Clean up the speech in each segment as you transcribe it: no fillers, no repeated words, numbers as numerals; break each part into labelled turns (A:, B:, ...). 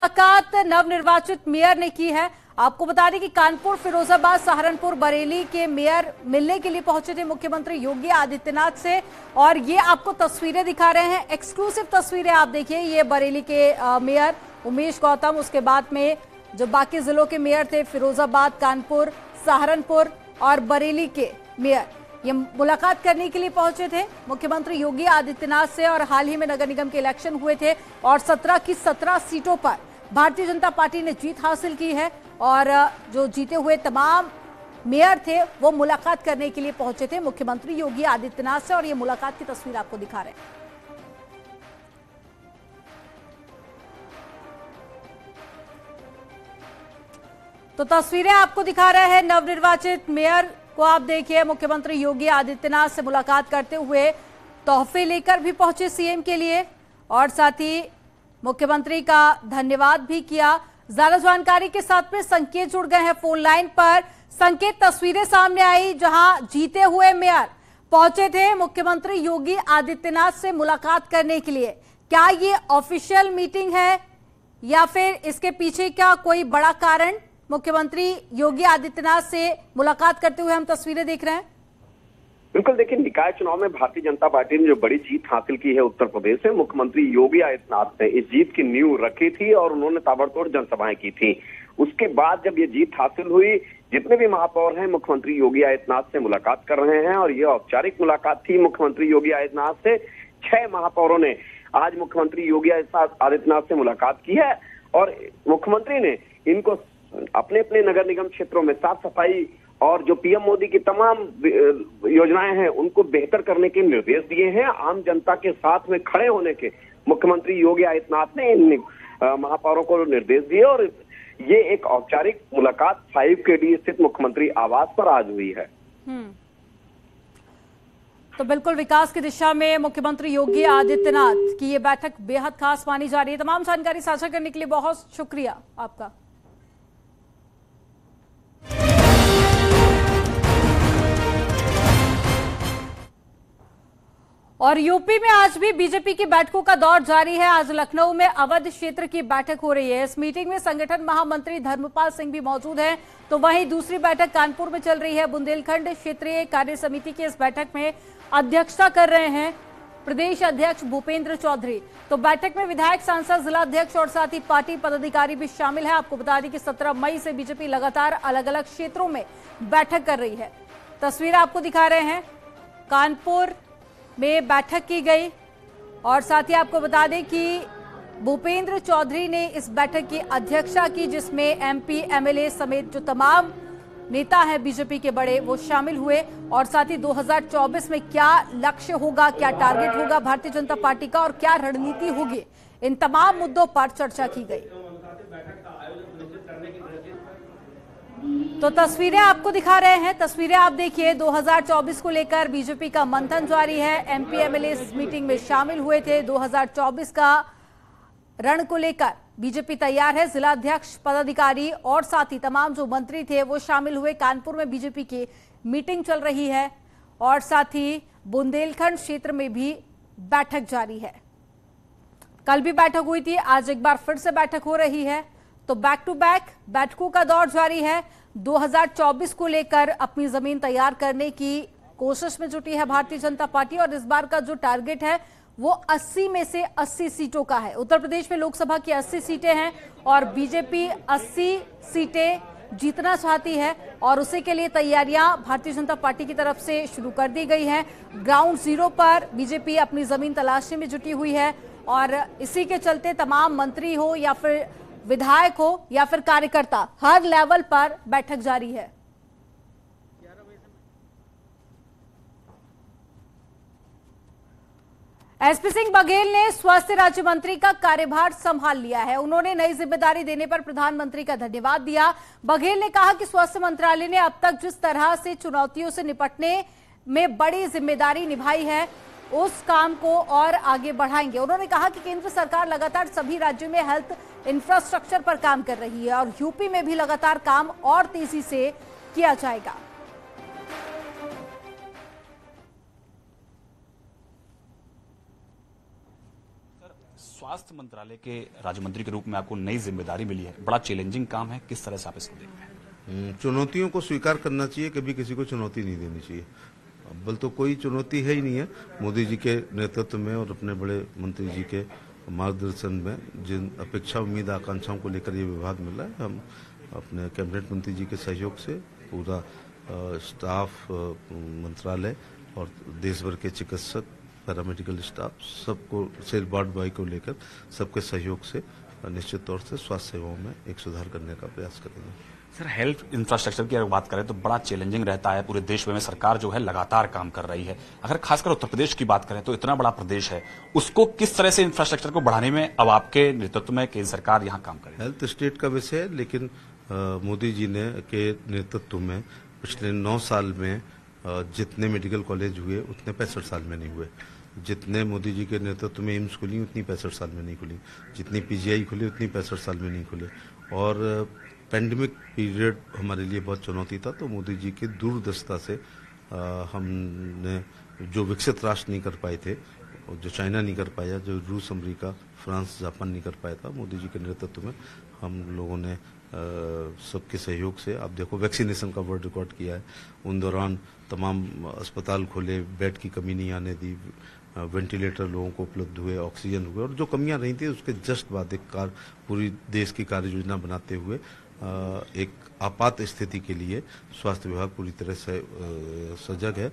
A: मुलाकात नवनिर्वाचित मेयर ने की है। आपको बता दें कि कानपुर, फिरोजाबाद, सहारनपुर, बरेली के मेयर मिलने के लिए पहुंचे थे मुख्यमंत्री योगी आदित्यनाथ से। और ये आपको तस्वीरें दिखा रहे हैं, एक्सक्लूसिव तस्वीरें। आप देखिए, ये बरेली के मेयर उमेश गौतम, उसके बाद में जो बाकी जिलों के मेयर थे, फिरोजाबाद, कानपुर, सहारनपुर और बरेली के मेयर, ये मुलाकात करने के लिए पहुंचे थे मुख्यमंत्री योगी आदित्यनाथ से। और हाल ही में नगर निगम के इलेक्शन हुए थे और 17 की 17 सीटों पर भारतीय जनता पार्टी ने जीत हासिल की है। और जो जीते हुए तमाम मेयर थे वो मुलाकात करने के लिए पहुंचे थे मुख्यमंत्री योगी आदित्यनाथ से। और ये मुलाकात की तस्वीर आपको दिखा रहे हैं। तो तस्वीरें आपको दिखा रहे हैं नवनिर्वाचित मेयर को। आप देखिए, मुख्यमंत्री योगी आदित्यनाथ से मुलाकात करते हुए तोहफे लेकर भी पहुंचे सीएम के लिए और साथ ही मुख्यमंत्री का धन्यवाद भी किया। ज्यादा जानकारी के साथ में संकेत जुड़ गए हैं फोन लाइन पर। संकेत, तस्वीरें सामने आई जहां जीते हुए मेयर पहुंचे थे मुख्यमंत्री योगी आदित्यनाथ से मुलाकात करने के लिए। क्या ये ऑफिशियल मीटिंग है या फिर इसके पीछे का कोई बड़ा कारण? मुख्यमंत्री योगी आदित्यनाथ से मुलाकात करते हुए हम तस्वीरें देख रहे हैं।
B: बिल्कुल, देखिए, निकाय चुनाव में भारतीय जनता पार्टी ने जो बड़ी जीत हासिल की है उत्तर प्रदेश में, मुख्यमंत्री योगी आदित्यनाथ ने इस जीत की नींव रखी थी और उन्होंने ताबड़तोड़ जनसभाएं की थी। उसके बाद जब ये जीत हासिल हुई, जितने भी महापौर हैं मुख्यमंत्री योगी आदित्यनाथ से मुलाकात कर रहे हैं। और ये औपचारिक मुलाकात थी मुख्यमंत्री योगी आदित्यनाथ से। 6 महापौरों ने आज मुख्यमंत्री योगी आदित्यनाथ से मुलाकात की है और मुख्यमंत्री ने इनको अपने अपने नगर निगम क्षेत्रों में साफ सफाई और जो पीएम मोदी की तमाम योजनाएं हैं उनको बेहतर करने के निर्देश दिए हैं। आम जनता के साथ में खड़े होने के मुख्यमंत्री योगी आदित्यनाथ ने इन महापौरों को निर्देश दिए। और ये एक औपचारिक मुलाकात 5KD स्थित मुख्यमंत्री आवास पर आज हुई है।
A: तो बिल्कुल विकास की दिशा में मुख्यमंत्री योगी आदित्यनाथ की ये बैठक बेहद खास मानी जा रही है। तमाम जानकारी साझा करने के लिए बहुत शुक्रिया आपका। और यूपी में आज भी बीजेपी की बैठकों का दौर जारी है। आज लखनऊ में अवध क्षेत्र की बैठक हो रही है। इस मीटिंग में संगठन महामंत्री धर्मपाल सिंह भी मौजूद हैं। तो वहीं दूसरी बैठक कानपुर में चल रही है। बुंदेलखंड क्षेत्रीय कार्य समिति की इस बैठक में अध्यक्षता कर रहे हैं प्रदेश अध्यक्ष भूपेंद्र चौधरी। तो बैठक में विधायक, सांसद, जिला अध्यक्ष और साथ ही पार्टी पदाधिकारी भी शामिल है। आपको बता दें कि 17 मई से बीजेपी लगातार अलग अलग क्षेत्रों में बैठक कर रही है। तस्वीर आपको दिखा रहे हैं, कानपुर में बैठक की गई। और साथ ही आपको बता दें कि भूपेंद्र चौधरी ने इस बैठक की अध्यक्षता की, जिसमें एमपी, एमएलए समेत जो तमाम नेता हैं बीजेपी के बड़े, वो शामिल हुए। और साथ ही 2024 में क्या लक्ष्य होगा, क्या टारगेट होगा भारतीय जनता पार्टी का और क्या रणनीति होगी, इन तमाम मुद्दों पर चर्चा की गई। तो तस्वीरें आपको दिखा रहे हैं। तस्वीरें आप देखिए, 2024 को लेकर बीजेपी का मंथन जारी है। एमपी, एमएलए इस मीटिंग में शामिल हुए थे। 2024 का रण को लेकर बीजेपी तैयार है। जिला अध्यक्ष, पदाधिकारी और साथ ही तमाम जो मंत्री थे वो शामिल हुए। कानपुर में बीजेपी की मीटिंग चल रही है और साथ ही बुंदेलखंड क्षेत्र में भी बैठक जारी है। कल भी बैठक हुई थी, आज एक बार फिर से बैठक हो रही है। तो बैक टू बैक बैठकों का दौर जारी है। 2024 को लेकर अपनी जमीन तैयार करने की कोशिश में जुटी है भारतीय जनता पार्टी। और इस बार का जो टारगेट है वो 80 में से 80 सीटों का है। उत्तर प्रदेश में लोकसभा की 80 सीटें हैं और बीजेपी 80 सीटें जीतना चाहती है। और उसी के लिए तैयारियां भारतीय जनता पार्टी की तरफ से शुरू कर दी गई हैं। ग्राउंड जीरो पर बीजेपी अपनी जमीन तलाशने में जुटी हुई है। और इसी के चलते तमाम मंत्री हो या फिर विधायक हो या फिर कार्यकर्ता, हर लेवल पर बैठक जारी है। एसपी सिंह बघेल ने स्वास्थ्य राज्य मंत्री का कार्यभार संभाल लिया है। उन्होंने नई जिम्मेदारी देने पर प्रधानमंत्री का धन्यवाद दिया। बघेल ने कहा कि स्वास्थ्य मंत्रालय ने अब तक जिस तरह से चुनौतियों से निपटने में बड़ी जिम्मेदारी निभाई है, उस काम को और आगे बढ़ाएंगे। उन्होंने कहा कि केंद्र सरकार लगातार सभी राज्यों में हेल्थ इंफ्रास्ट्रक्चर पर काम कर रही है और यूपी में भी लगातार काम और तेजी से किया जाएगा।
C: स्वास्थ्य मंत्रालय के राज्य मंत्री के रूप में आपको नई जिम्मेदारी मिली है, बड़ा चैलेंजिंग काम है, किस तरह से आप इसको देखते हैं?
D: चुनौतियों को स्वीकार करना चाहिए, कभी किसी को चुनौती नहीं देनी चाहिए। अव्वल तो कोई चुनौती है ही नहीं है। मोदी जी के नेतृत्व में और अपने बड़े मंत्री जी के मार्गदर्शन में जिन अपेक्षा उम्मीद आकांक्षाओं को लेकर ये विभाग मिला है, हम अपने कैबिनेट मंत्री जी के सहयोग से पूरा स्टाफ, मंत्रालय और देश भर के चिकित्सक, पैरामेडिकल स्टाफ सबको, सेल वार्ड बॉय को लेकर सबके सहयोग से निश्चित तौर से स्वास्थ्य सेवाओं में एक सुधार करने का प्रयास करेंगे।
C: सर, हेल्थ इंफ्रास्ट्रक्चर की अगर बात करें तो बड़ा चैलेंजिंग रहता है। पूरे देश में सरकार जो है लगातार काम कर रही है। अगर खासकर उत्तर प्रदेश की बात करें तो इतना बड़ा प्रदेश है, उसको किस तरह से इंफ्रास्ट्रक्चर को बढ़ाने में अब आपके नेतृत्व में केंद्र सरकार यहाँ काम करे?
D: हेल्थ स्टेट का विषय है, लेकिन मोदी जी ने के नेतृत्व में पिछले 9 साल में जितने मेडिकल कॉलेज हुए उतने 65 साल में नहीं हुए। जितने मोदी जी के नेतृत्व में एम्स खुली उतनी 65 साल में नहीं खुली। जितनी पीजीआई खुली उतनी 65 साल में नहीं खुले। और पैंडेमिक पीरियड हमारे लिए बहुत चुनौती था, तो मोदी जी की दूरदर्शिता से हमने जो विकसित राष्ट्र नहीं कर पाए थे, जो चाइना नहीं कर पाया, जो रूस, अमेरिका, फ्रांस, जापान नहीं कर पाया था, मोदी जी के नेतृत्व में हम लोगों ने सबके सहयोग से, आप देखो वैक्सीनेशन का वर्ल्ड रिकॉर्ड किया है। उन दौरान तमाम अस्पताल खोले, बेड की कमी नहीं आने दी, वेंटिलेटर लोगों को उपलब्ध हुए, ऑक्सीजन हुए, और जो कमियां रही थी उसके जस्ट बाद एक पूरी देश की कार्य योजना बनाते हुए एक आपात स्थिति के लिए स्वास्थ्य विभाग पूरी तरह से सजग है।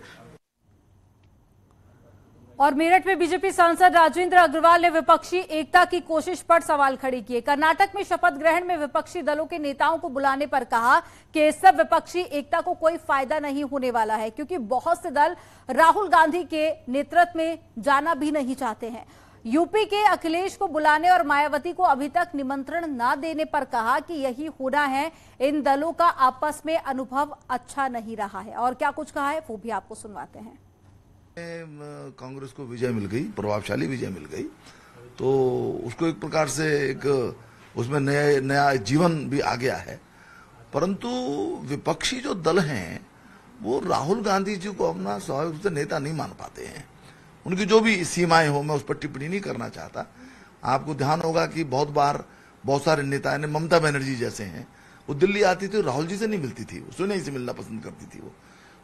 A: और मेरठ में बीजेपी सांसद राजेंद्र अग्रवाल ने विपक्षी एकता की कोशिश पर सवाल खड़े किए। कर्नाटक में शपथ ग्रहण में विपक्षी दलों के नेताओं को बुलाने पर कहा कि इससे विपक्षी एकता को कोई फायदा नहीं होने वाला है, क्योंकि बहुत से दल राहुल गांधी के नेतृत्व में जाना भी नहीं चाहते हैं। यूपी के अखिलेश को बुलाने और मायावती को अभी तक निमंत्रण न देने पर कहा कि यही होना है, इन दलों का आपस में अनुभव अच्छा नहीं रहा है। और क्या कुछ कहा है वो भी आपको सुनवाते हैं।
E: कांग्रेस को विजय मिल गई, प्रभावशाली विजय मिल गई, तो उसको एक प्रकार से एक उसमें नया जीवन भी आ गया है। परंतु विपक्षी जो दल हैं वो राहुल गांधी जी को अपना स्वाभाविक रूप से नेता नहीं मान पाते हैं। उनकी जो भी सीमाएं हो, मैं उस पर टिप्पणी नहीं करना चाहता। आपको ध्यान होगा कि बहुत बार बहुत सारे नेता ने, ममता बनर्जी जैसे हैं, वो दिल्ली आती थी, राहुल जी से नहीं मिलती थी, सोनिया जी से मिलना पसंद करती थी वो।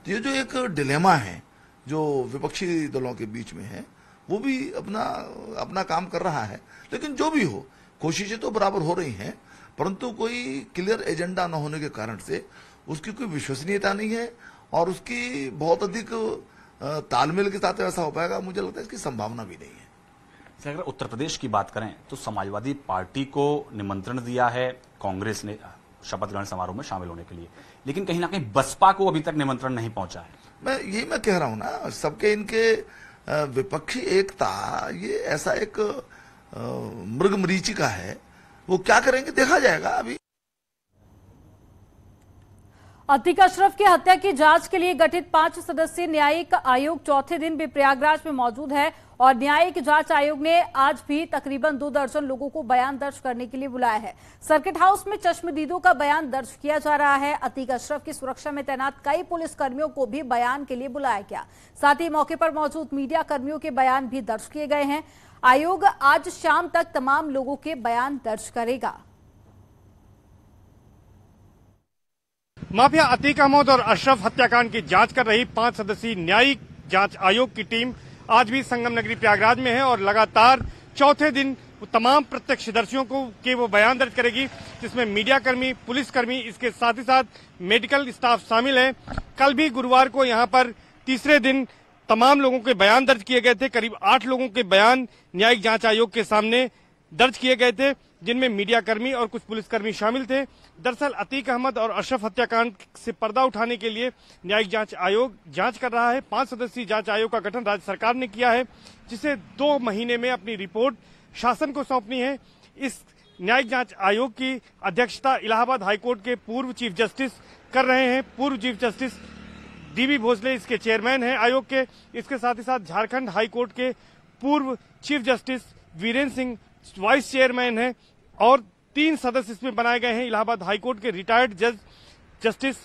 E: तो ये जो एक डिलेमा है जो विपक्षी दलों के बीच में है, वो भी अपना काम कर रहा है। लेकिन जो भी हो, कोशिशें तो बराबर हो रही हैं, परंतु कोई क्लियर एजेंडा न होने के कारण से उसकी कोई विश्वसनीयता नहीं है और उसकी बहुत अधिक तालमेल के साथ ऐसा हो पाएगा, मुझे लगता है इसकी संभावना भी नहीं है।
C: अगर उत्तर प्रदेश की बात करें तो समाजवादी पार्टी को निमंत्रण दिया है कांग्रेस ने शपथ ग्रहण समारोह में शामिल होने के लिए, लेकिन कहीं ना कहीं बसपा को अभी तक निमंत्रण नहीं पहुंचा है।
E: मैं कह रहा हूं ना, सबके इनके विपक्षी एकता, ये ऐसा एक मृग मरीचिका है, वो क्या करेंगे देखा जाएगा। अभी
A: अतीक अशरफ की हत्या की जांच के लिए गठित 5 सदस्यीय न्यायिक आयोग चौथे दिन भी प्रयागराज में मौजूद है और न्यायिक जांच आयोग ने आज भी तकरीबन 2 दर्जन लोगों को बयान दर्ज करने के लिए बुलाया है। सर्किट हाउस में चश्मदीदों का बयान दर्ज किया जा रहा है। अतीक अशरफ की सुरक्षा में तैनात कई पुलिसकर्मियों को भी बयान के लिए बुलाया गया। साथ ही मौके पर मौजूद मीडिया कर्मियों के बयान भी दर्ज किए गए हैं। आयोग आज शाम तक तमाम लोगों के बयान दर्ज करेगा।
F: माफिया अतीक अहमद और अशरफ हत्याकांड की जांच कर रही 5 सदस्यीय न्यायिक जांच आयोग की टीम आज भी संगम नगरी प्रयागराज में है और लगातार चौथे दिन तमाम प्रत्यक्षदर्शियों के वो बयान दर्ज करेगी, जिसमें मीडिया कर्मी, पुलिसकर्मी, इसके साथ ही साथ मेडिकल स्टाफ शामिल है। कल भी गुरुवार को यहाँ पर तीसरे दिन तमाम लोगों के बयान दर्ज किए गए थे। करीब 8 लोगों के बयान न्यायिक जांच आयोग के सामने दर्ज किए गए थे, जिनमें मीडिया कर्मी और कुछ पुलिसकर्मी शामिल थे। दरअसल अतीक अहमद और अशरफ हत्याकांड से पर्दा उठाने के लिए न्यायिक जांच आयोग जांच कर रहा है। 5 सदस्यीय जांच आयोग का गठन राज्य सरकार ने किया है, जिसे 2 महीने में अपनी रिपोर्ट शासन को सौंपनी है। इस न्यायिक जांच आयोग की अध्यक्षता इलाहाबाद हाईकोर्ट के पूर्व चीफ जस्टिस कर रहे हैं। पूर्व चीफ जस्टिस डीबी भोसले इसके चेयरमैन हैं आयोग के। इसके साथ ही साथ झारखंड हाईकोर्ट के पूर्व chief justice Virendra Singh vice chairman हैं और 3 सदस्य इसमें बनाए गए हैं। इलाहाबाद हाईकोर्ट के रिटायर्ड जज जस्टिस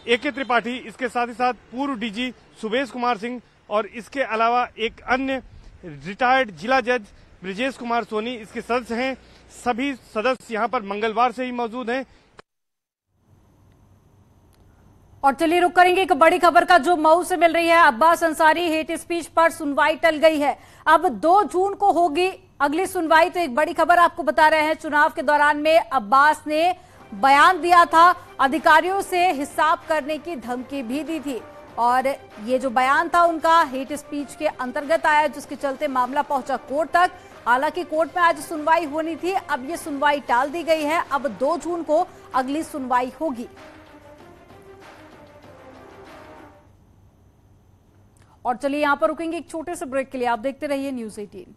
F: AK त्रिपाठी, इसके साथ ही साथ पूर्व डीजी सुबेश कुमार सिंह और इसके अलावा एक अन्य रिटायर्ड जिला जज ब्रिजेश कुमार सोनी इसके सदस्य हैं। सभी सदस्य यहाँ पर मंगलवार से ही मौजूद हैं।
A: और चलिए रुक करेंगे एक बड़ी खबर का जो मऊ से मिल रही है। अब्बास अंसारी हेट स्पीच पर सुनवाई टल गई है, अब 2 जून को होगी अगली सुनवाई। तो एक बड़ी खबर आपको बता रहे हैं, चुनाव के दौरान में अब्बास ने बयान दिया था, अधिकारियों से हिसाब करने की धमकी भी दी थी और ये जो बयान था उनका हेट स्पीच के अंतर्गत आया, जिसके चलते मामला पहुंचा कोर्ट तक। हालांकि कोर्ट में आज सुनवाई होनी थी, अब ये सुनवाई टाल दी गई है, अब 2 जून को अगली सुनवाई होगी। और चलिए यहां पर रुकेंगे एक छोटे से ब्रेक के लिए, आप देखते रहिए न्यूज़ 18।